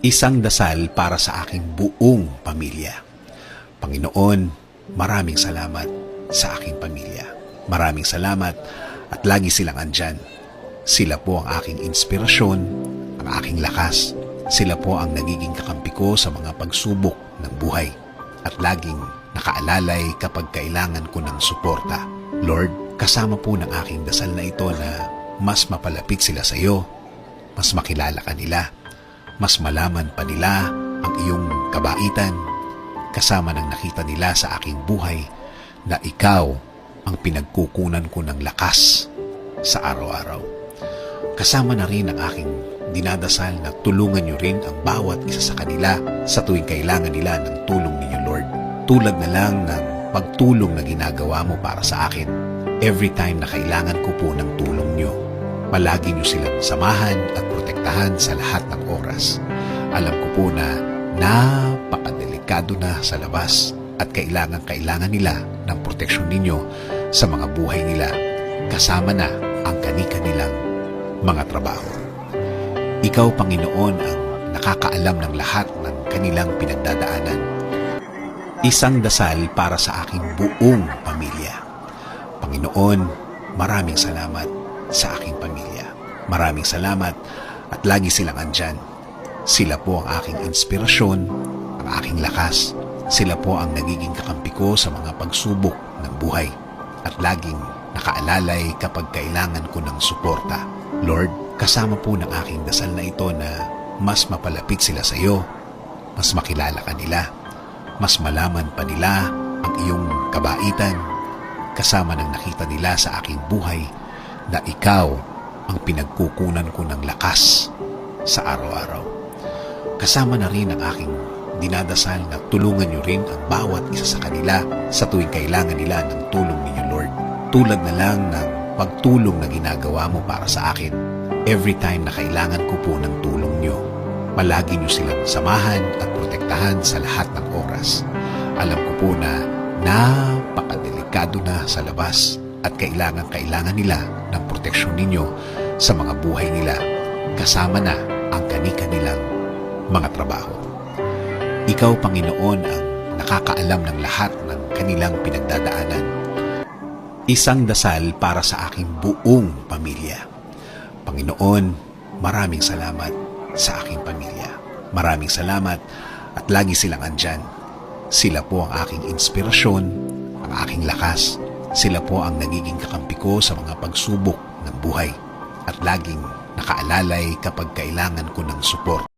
Isang dasal para sa aking buong pamilya. Panginoon, maraming salamat sa aking pamilya. Maraming salamat at lagi silang andyan. Sila po ang aking inspirasyon, ang aking lakas. Sila po ang nagiging kakampi ko sa mga pagsubok ng buhay at laging nakaalalay kapag kailangan ko ng suporta. Lord, kasama po ng aking dasal na ito na mas mapalapit sila sa iyo, mas makilala ka nila, mas malaman pa nila ang iyong kabaitan, kasama ng nakita nila sa aking buhay na ikaw ang pinagkukunan ko ng lakas sa araw-araw. Kasama na rin ang aking dinadasal na tulungan niyo rin ang bawat isa sa kanila sa tuwing kailangan nila ng tulong ninyo, Lord. Tulad na lang ng pagtulong na ginagawa mo para sa akin. Every time na kailangan ko po ng tulong niyo, palagi niyo silang samahan at protektahan sa lahat ng oras. Alam ko po na napakadelikado na sa labas at kailangan nila ng proteksyon ninyo sa mga buhay nila, kasama na ang kani-kanilang mga trabaho. Ikaw, Panginoon, ang nakakaalam ng lahat ng kanilang pinagdadaanan. Isang dasal para sa aking buong pamilya. Panginoon, maraming salamat sa aking pamilya. Maraming salamat at lagi silang andyan. Sila po ang aking inspirasyon, ang aking lakas. Sila po ang nagiging kakampi ko sa mga pagsubok ng buhay at laging nakaalalay kapag kailangan ko ng suporta. Lord, kasama po ng aking dasal na ito na mas mapalapit sila sa iyo, mas makilala ka nila, mas malaman pa nila ang iyong kabaitan, kasama ng nakita nila sa aking buhay na ikaw ang pinagkukunan ko ng lakas sa araw-araw. Kasama na rin ang aking dinadasal na tulungan niyo rin ang bawat isa sa kanila sa tuwing kailangan nila ng tulong ninyo, Lord. Tulad na lang ng pagtulong na ginagawa mo para sa akin. Every time na kailangan ko po ng tulong niyo, palagi niyo silang samahan at protektahan sa lahat ng oras. Alam ko po na napakadelikado na sa labas at kailangan nila ng proteksyon ninyo sa mga buhay nila, kasama na ang kani-kanilang mga trabaho. Ikaw, Panginoon, ang nakakaalam ng lahat ng kanilang pinagdadaanan. Isang dasal para sa aking buong pamilya. Panginoon, maraming salamat sa aking pamilya. Maraming salamat at lagi silang andyan. Sila po ang aking inspirasyon, ang aking lakas. Sila po ang nagiging kakampi ko sa mga pagsubok ng buhay at laging nakaalalay kapag kailangan ko ng support.